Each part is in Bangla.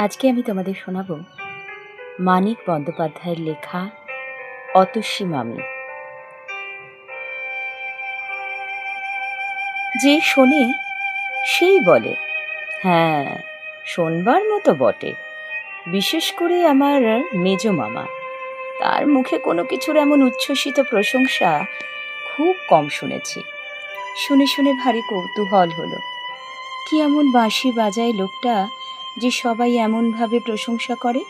আজকে আমি তোমাদের শোনাব মানিক বন্দ্যোপাধ্যায়ের লেখা অতস্বী মামি। যে শোনে সেই বলে, হ্যাঁ শোনবার মতো বটে। বিশেষ করে আমার মেজ মামা, তার মুখে কোনো কিছুর এমন উচ্ছ্বসিত প্রশংসা খুব কম শুনেছি। শুনে শুনে ভারী কৌতূহল হলো, কি এমন বাঁশি বাজায় লোকটা যে সবাই এমনভাবে প্রশংসা করে।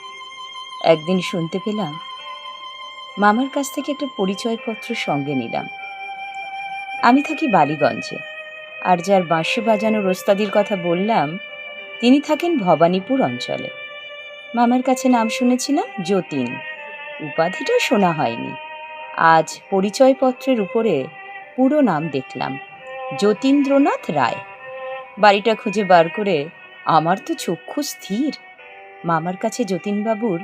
একদিন শুনতে পেলাম, মামার কাছ থেকে একটা পরিচয়পত্র সঙ্গে নিলাম। আমি থাকি বালিগঞ্জে, আর যার বাঁশি বাজানোর ওস্তাদির কথা বললাম তিনি থাকেন ভবানীপুর অঞ্চলে। মামার কাছে নাম শুনেছিলাম যতীন, উপাধিটা শোনা হয়নি। আজ পরিচয়পত্রের উপরে পুরো নাম দেখলাম, যতীন্দ্রনাথ রায়। বাড়িটা খুঁজে বার করে আমার তো চক্ষু স্থির। মামার কাছে যতীনবাবুর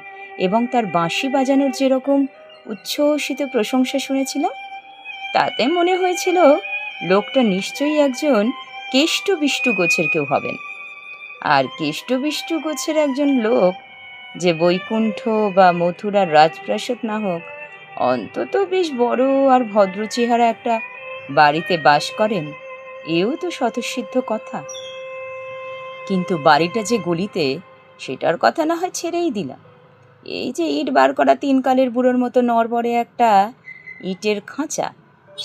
এবং তার বাঁশি বাজানোর যেরকম উচ্ছ্বসিত প্রশংসা শুনেছিলাম, তাতে মনে হয়েছিল লোকটা নিশ্চয়ই একজন কেষ্টবিষ্টু গোছের কেউ হবেন। আর কেষ্টবিষ্টু গোছের একজন লোক যে বৈকুণ্ঠ বা মথুরার রাজপ্রাসাদ না হোক, অন্তত বেশ বড় আর ভদ্র চেহারা একটা বাড়িতে বাস করেন, এও তো স্বতঃসিদ্ধ কথা। কিন্তু বাড়িটা যে গলিতে, সেটার কথা না হয় ছেড়েই দিলাম। এই যে ইট বার করা 3 কালের বুড়োর মতো নড়বড়ে একটা ইটের খাঁচা,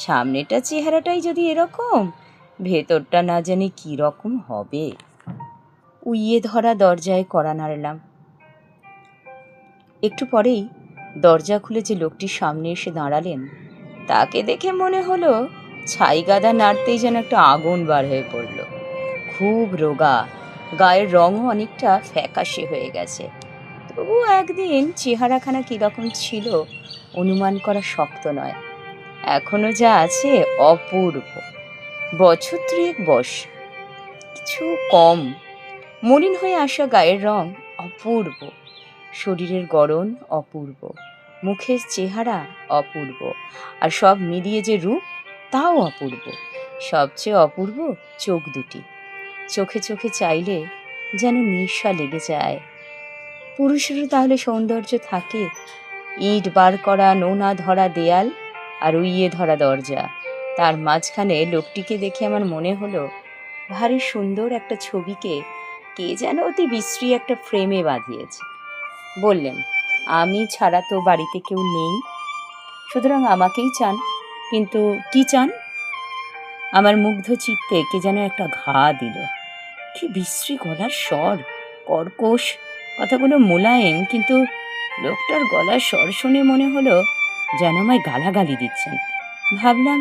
সামনেটা চেহারাটাই যদি এরকম, ভেতরটা না জানি কি রকম হবে। উইয়ে ধরা দরজায় কড়া নাড়লাম। একটু পরেই দরজা খুলে যে লোকটি সামনে এসে দাঁড়ালেন, তাকে দেখে মনে হলো ছাই গাদা নাড়তেই যেন একটা আগুন বার হয়ে পড়ল। খুব রোগা, গায়ের রঙও অনেকটা ফ্যাকাশে হয়ে গেছে। তবু একদিন চেহারাখানা কীরকম ছিল অনুমান করা শক্ত নয়। এখনো যা আছে অপূর্ব। বছর 3 বয়স, কিছু কম। মলিন হয়ে আসা গায়ের রং অপূর্ব, শরীরের গড়ন অপূর্ব, মুখের চেহারা অপূর্ব, আর সব মিলিয়ে যে রূপ তাও অপূর্ব। সবচেয়ে অপূর্ব চোখ দুটি। চোখে চোখে চাইলে যেন নিঃশ্বা লেগে যায়। পুরুষেরও তাহলে সৌন্দর্য থাকে? ইট বার করা নোনা ধরা দেয়াল আর উইয়ে ধরা দরজা, তার মাঝখানে লোকটিকে দেখে আমার মনে হলো ভারী সুন্দর একটা ছবিকে কে যেন অতি বিশ্রী একটা ফ্রেমে বাঁধিয়েছে। বললেন, আমি ছাড়া তো বাড়িতে কেউ নেই, সুতরাং আমাকেই চান। কিন্তু কি চান? আমার মুগ্ধ চিত্তে কে যেন একটা ঘা দিল। কি বিশ্রী গলার স্বর, কর্কশ, কথাগুলো মোলায়েম, কিন্তু লোকটার গলার স্বর শুনে মনে হলো যেন আমায় গালাগালি দিচ্ছেন। ভাবলাম,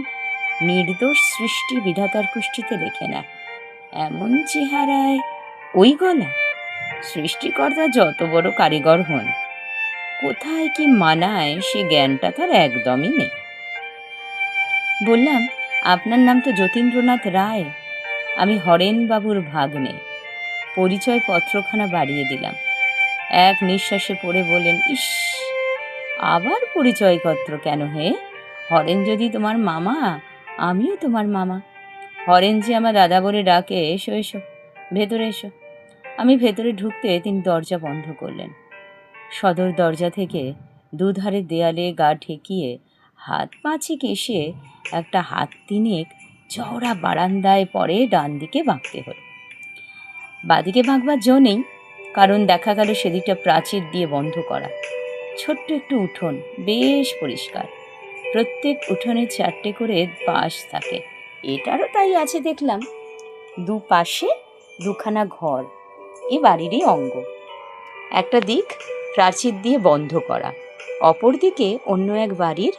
নির্দোষ সৃষ্টি বিধাতার কুষ্ঠিতে লেখে না, এমন চেহারায় ওই গলা? সৃষ্টিকর্তা যত বড় কারিগর হন, কোথায় কি মানায় সে জ্ঞানটা তার একদমই নেই। বললাম, আপনার নাম তো যতীন্দ্রনাথ রায়, আমি হরেনবাবুর ভাগ্নে। পরিচয় পত্রখানা বাড়িয়ে দিলাম। এক নিঃশ্বাসে পড়ে বললেন, ইস, আবার পরিচয়পত্র কেন হে? হরেন যদি তোমার মামা, আমিও তোমার মামা। হরেন যে আমার দাদা বলে ডাকে। এসো এসো, ভেতরে এসো। আমি ভেতরে ঢুকতে তিনি দরজা বন্ধ করলেন। সদর দরজা থেকে দুধারে দেয়ালে গা ঠেকিয়ে হাত পাঁচিক এসে একটা হাত 3 চওড়া বারান্দায় পরে ডান দিকে বাঁকতে হল। বাদিকে বাঁকবার জো নেই, কারণ দেখা গেল সেদিকটা প্রাচীর দিয়ে বন্ধ করা। ছোট্ট একটু উঠোন, বেশ পরিষ্কার। প্রত্যেক উঠোনে 4টে করে পাশ থাকে। এটারও তাই আছে দেখলাম। দুপাশে 2খানা ঘর এ বাড়িরই অঙ্গ। একটা দিক প্রাচীর দিয়ে বন্ধ করা, অপর দিকে অন্য এক বাড়ির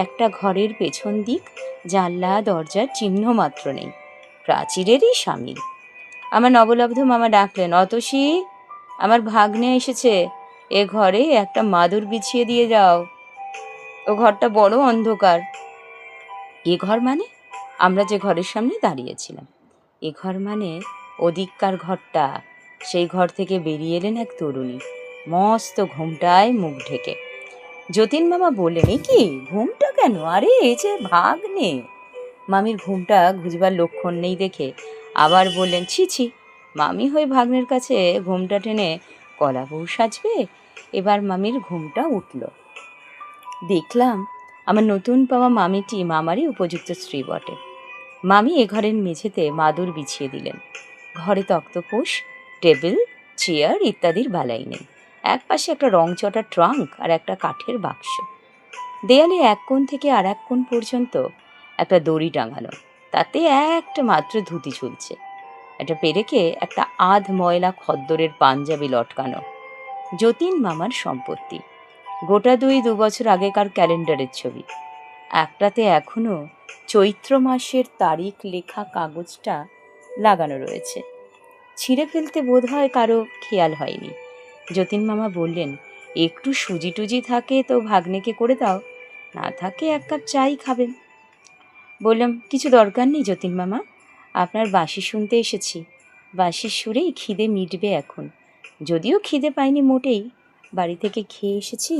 একটা ঘরের পেছন দিক, জানলা দরজার চিহ্ন মাত্র নেই, প্রাচীরেরই সামিল। আমার নবলব্ধ মামা ডাকলেন, অতসী, আমার ভাগ্নে এসেছে, এ ঘরে একটা মাদুর বিছিয়ে দিয়ে যাও, ও ঘরটা বড় অন্ধকার। এ ঘর মানে? আমরা যে ঘরের সামনে দাঁড়িয়েছিলাম। এ ঘর মানে ওদিককার ঘরটা। সেই ঘর থেকে বেরিয়ে এলেন এক তরুণী, মস্ত ঘোমটায় মুখ ঢেকে। যতীন মামা বললেন, এ কি ঘুমটা কেন? আরে এই যে ভাগ্নে। মামির ঘুমটা ঘুচবার লক্ষণ নেই দেখে আবার বললেন, ছি ছি, মামি হয়ে ভাগ্নের কাছে ঘুমটা টেনে কলা বউ সাজবে। এবার মামির ঘুমটা উঠল। দেখলাম আমার নতুন পাওয়া মামিটি মামারই উপযুক্ত স্ত্রী বটে। মামি এ ঘরের মেঝেতে মাদুর বিছিয়ে দিলেন। ঘরে তক্তপোষ, টেবিল, চেয়ার ইত্যাদির বালাই নেই। এক পাশে একটা রংচটা ট্রাঙ্ক আর একটা কাঠের বাক্স। দেয়ালে এক কোণ থেকে আর এক কোণ পর্যন্ত একটা দড়ি টাঙানো, তাতে একটা মাত্র ধুতি ঝুলছে। একটা পেরেকে একটা আধ ময়লা খদ্দরের পাঞ্জাবি লটকানো। যতীন মামার সম্পত্তি। গোটা 2 বছর আগেকার ক্যালেন্ডারের ছবি। একটাতে এখনো চৈত্র মাসের তারিখ লেখা কাগজটা লাগানো রয়েছে। ছিঁড়ে ফেলতে বোধ হয় কারো খেয়াল হয়নি। যতীন মামা বললেন, একটু সুজি টুজি থাকে তো ভাগ্নেকে করে দাও, না থাকে 1 কাপ চাই খাবেন। বললাম, কিছু দরকার নেই যতীন মামা, আপনার বাঁশি শুনতে এসেছি। বাঁশির সুরেই খিদে মিটবে এখন। যদিও খিদে পাইনি মোটেই, বাড়ি থেকে খেয়ে এসেছি।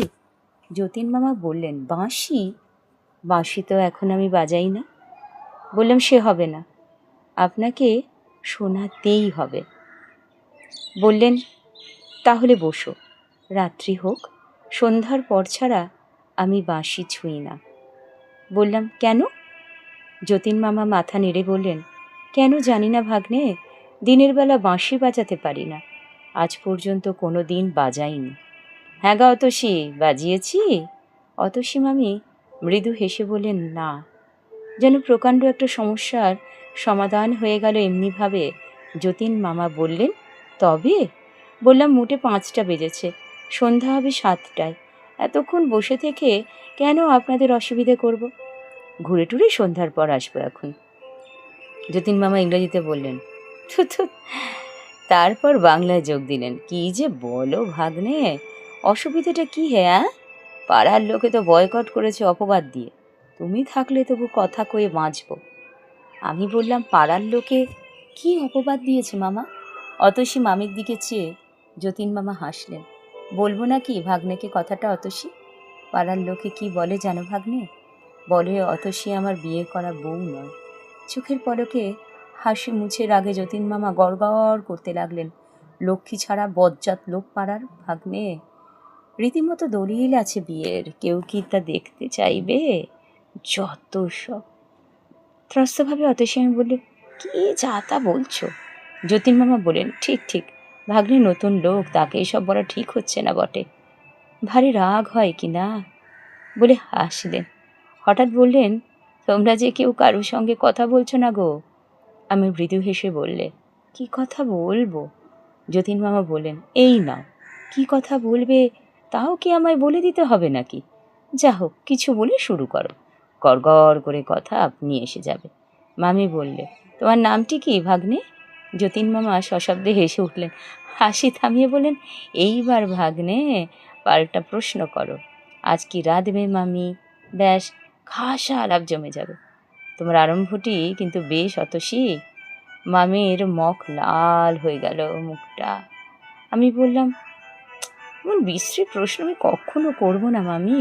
যতীন মামা বললেন, বাঁশি? বাঁশি তো এখন আমি বাজাই না। বললাম, সে হবে না, আপনাকে শোনাতেই হবে। বললেন, তাহলে বসো, রাত্রি হোক, সন্ধ্যার পর ছাড়া আমি বাঁশি ছুঁই না। বললাম, কেন? যতীন মামা মাথা নেড়ে বললেন, কেন জানি না ভাগ্নে, দিনের বেলা বাঁশি বাজাতে পারি না, আজ পর্যন্ত কোনো দিন বাজাইনি। হ্যাঁ গা অতসী, বাজিয়েছি? অতসী মামি মৃদু হেসে বললেন, না। যেন প্রকাণ্ড একটা সমস্যার সমাধান হয়ে গেল এমনিভাবে। যতীন মামা বললেন, তবে? বললাম, মোটে 5টা বেজেছে, সন্ধ্যা হবে 7টায়। এতক্ষণ বসে থেকে কেন আপনাদের অসুবিধে করব? ঘুরে টুরে সন্ধ্যার পর আসবো এখন। যতীন মামা ইংরেজিতে বললেন, থু থু। তারপর বাংলায় যোগ দিলেন, কি যে বলো ভাগ্নে, অসুবিধাটা কি? হ্যাঁ, পাড়ার লোকে তো বয়কট করেছে অপবাদ দিয়ে, তুমি থাকলে তবু কথা কয়ে বাঁচব। আমি বললাম, পাড়ার লোকে কি অপবাদ দিয়েছে মামা? অতসী মামির দিকে চেয়ে যতীন মামা হাসলেন। বলবো না কি ভাগ্নেকে কথাটা অতসী? পাড়ার লোকে কি বলে জানো ভাগ্নে? বলে অতসী আমার বিয়ে করা বউ নয়। চোখের পলকে হাসি মুছে রাগে যতীন মামা গড়গড় করতে লাগলেন, লক্ষ্মী ছাড়া বজ্জাত লোক পাড়ার ভাগ্নে। রীতিমতো দলিল আছে বিয়ের, কেউ কি তা দেখতে চাইবে? যত সব। ত্রস্তভাবে অতসী আমি বললে, কি যা তা বলছো? যতীন মামা বলেন, ঠিক ঠিক, ভাগ্নে নতুন লোক, তাকে এসব বলা ঠিক হচ্ছে না বটে। ভারী রাগ হয় কি না বলে হাসলেন। হঠাৎ বললেন, তোমরা যে কেউ কারোর সঙ্গে কথা বলছো না গো। আমি মৃদু হেসে বললে, কি কথা বলবো? যতীন মামা বললেন, এই নাও, কি কথা বলবে তাও কি আমায় বলে দিতে হবে নাকি? যা হোক, কিছু বলে শুরু করো, গড়গড় করে কথা আপনি এসে যাবে। মামি বললে, তোমার নামটি কি ভাগ্নে? যতীন মামা সশব্দে হেসে উঠলেন। হাসি থামিয়ে বললেন, এইবার ভাগ্নে পাল্টা প্রশ্ন করো, আজ কি রাঁধবে মামি? ব্যাস, খাসা আলাপ জমে যাবে। তোমার আরম্ভটি কিন্তু বেশ অতসী। মামির মুখ লাল হয়ে গেল মুখটা। আমি বললাম, এমন বিশ্রী প্রশ্ন আমি কখনো করবো না মামি,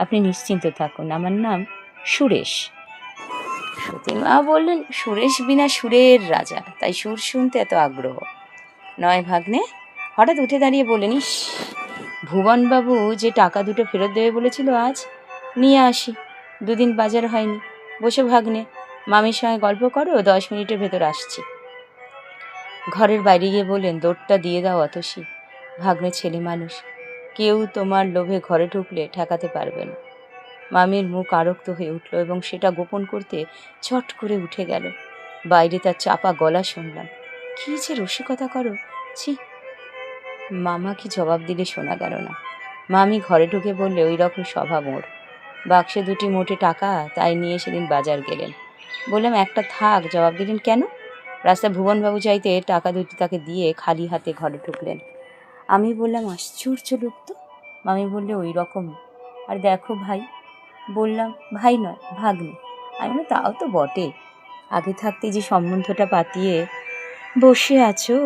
আপনি নিশ্চিন্ত থাকুন, আমার নাম সুরেশ। সতীমা বললেন, সুরেশ বিনা সুরের রাজা, তাই সুর শুনতে এত আগ্রহ নয় ভাগ্নে? হঠাৎ উঠে দাঁড়িয়ে বললেন, ইস, ভুবনবাবু যে টাকা দুটো ফেরত দেবে বলেছিল, আজ নিয়ে আসি। 2 দিন বাজার হয়নি। বসে ভাগ্নে, মামির সঙ্গে গল্প করো, 10 মিনিটের ভেতর আসছি। ঘরের বাইরে গিয়ে বললেন, দৌড়টা দিয়ে দাও অতসী, ভাগ্নে ছেলে মানুষ, কেউ তোমার লোভে ঘরে ঢুকলে ঠেকাতে পারবে না। মামির মুখ আরক্ত হয়ে উঠল এবং সেটা গোপন করতে চট করে উঠে গেল। বাইরে তার চাপা গলা শুনলাম, কি যে রসিকতা করো, ছি। মামা কি জবাব দিলে শোনা গেল না। মামি ঘরে ঢুকে বললে, ওই রকম স্বভাব ওর। বাক্সে 2টি মোটে টাকা, তাই নিয়ে সেদিন বাজার গেলেন। বললাম, একটা থাক, জবাব দিলেন কেন? রাস্তায় ভুবনবাবু চাইতে টাকা 2টি তাকে দিয়ে খালি হাতে ঘরে ঢুকলেন। আমি বললাম, আশ্চর্য লোক তো। মামি বললে, ওই রকম। আর দেখো ভাই। বললাম, ভাই নয়, ভাগ্নে। আমি বললাম, তাও তো বটে, আগে থাকতে যে সম্বন্ধটা পাতিয়ে বসে আছো,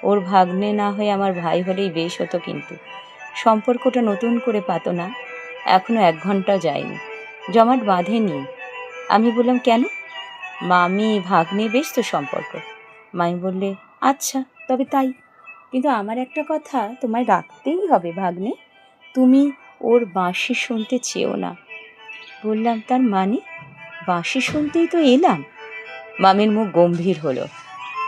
ওর ভাগ্নে না হয়ে আমার ভাই হলেই বেশ হতো, কিন্তু সম্পর্কটা নতুন করে পাতো না, এখনো 1 ঘন্টা যায়নি, জমাট বাঁধেনি। আমি বললাম, কেন? মামি ভাগ্নে বেশ তো সম্পর্ক। মামি বললে, আচ্ছা, তবে তাই, কিন্তু আমার একটা কথা তোমায় রাখতেই হবে ভাগ্নে, তুমি ওর বাঁশি শুনতে চেও না। বললাম, তার মানে? বাঁশি শুনতেই তো এলাম। মামির মুখ গম্ভীর হলো।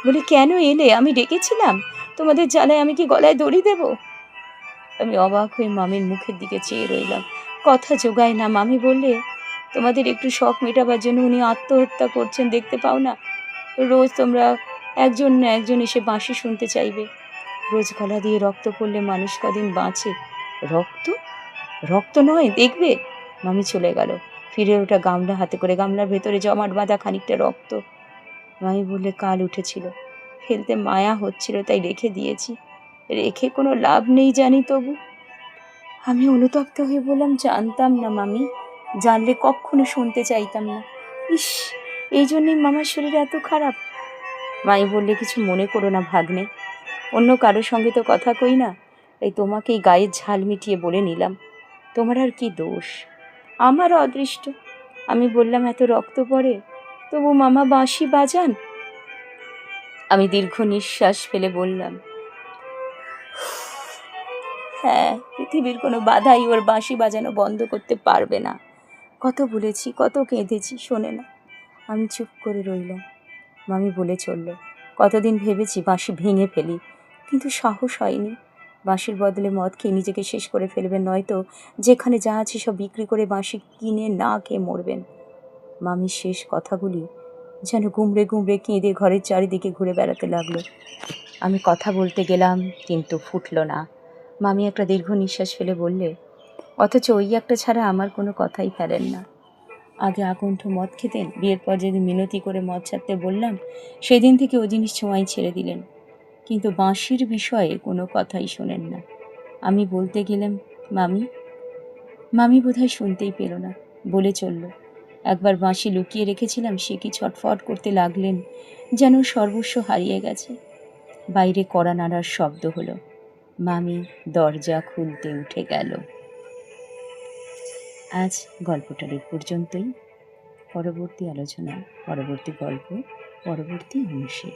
বলি, কেন এলে? আমি ডেকেছিলাম? তোমাদের জ্বালায় আমি কি গলায় দড়ি দেব? আমি অবাক হয়ে মামির মুখের দিকে চেয়ে রইলাম। কথা জোগায় না। মামি বললে, তোমাদের একটু শখ মেটাবার জন্য উনি আত্মহত্যা করছেন, দেখতে পাও না? রোজ তোমরা একজন না একজন এসে বাঁশি শুনতে চাইবে। রোজ গলা দিয়ে রক্ত পড়লে মানুষ কদিন বাঁচে। রক্ত? রক্ত নয়, দেখবে। মামি চলে গেল। ফিরে ওটা গামলা হাতে করে, গামলার ভেতরে জমাট বাঁধা খানিকটা রক্ত। মামি বললে, কাল উঠেছিল, ফেলতে মায়া হচ্ছিল, তাই রেখে দিয়েছি। রেখে কোনো লাভ নেই জানি, তবু। আমি অনুতপ্ত হয়ে বললাম, জানতাম না মামি, জানলে কখনো শুনতে চাইতাম না। ইস, এই জন্যই মামার শরীর এত খারাপ। মাই বললে, কিছু মনে করো না ভাগ্নে, অন্য কারোর সঙ্গে তো কথা কই না, তাই তোমাকে এই গায়ের ঝাল মিটিয়ে বলে নিলাম। তোমার আর কি দোষ? আমার অদৃষ্ট। আমি বললাম, এত রক্ত পড়ে, তবু মামা বাঁশি বাজান। আমি দীর্ঘ নিঃশ্বাস ফেলে বললাম, হ্যাঁ, পৃথিবীর কোনো বাধাই ওর বাঁশি বাজানো বন্ধ করতে পারবে না। কত বলেছি, কত কেঁদেছি, শোনে না। আমি চুপ করে রইলাম। মামি বলে চলল, কতদিন ভেবেছি বাঁশি ভেঙে ফেলি, কিন্তু সাহস হয়নি। বাঁশির বদলে মদ খেয়ে নিজেকে শেষ করে ফেলবেন, নয়তো যেখানে যা আছে সব বিক্রি করে বাঁশি কিনে না খেয়ে মরবেন। মামির শেষ কথাগুলি যেন গুমড়ে গুমড়ে কেঁদে ঘরের চারিদিকে ঘুরে বেড়াতে লাগলো। আমি কথা বলতে গেলাম, কিন্তু ফুটল না। মামি একটা দীর্ঘ নিঃশ্বাস ফেলে বললে, অথচ ওই একটা ছাড়া আমার কোনো কথাই ফেলেন না। আগে আকণ্ঠ মদ খেতেন, বিয়ের পর যেদিন মিনতি করে মদ ছাড়তে বললাম, সেদিন থেকে ও জিনিস ছোঁয়াই ছেড়ে দিলেন। কিন্তু বাঁশির বিষয়ে কোনো কথাই শোনেন না। আমি বলতে গেলাম, মামি। মামি বোধহয় শুনতেই পেল না, বলে চলল, একবার বাঁশি লুকিয়ে রেখেছিলাম, সে কি ছটফট করতে লাগলেন, যেন সর্বস্ব হারিয়ে গেছে। বাইরে কড়া নাড়ার শব্দ হলো। মামি দরজা খুলতে উঠে গেল। আজ গল্পটার এই পর্যন্তই। পরবর্তী আলোচনা, পরবর্তী গল্প, পরবর্তী অংশে।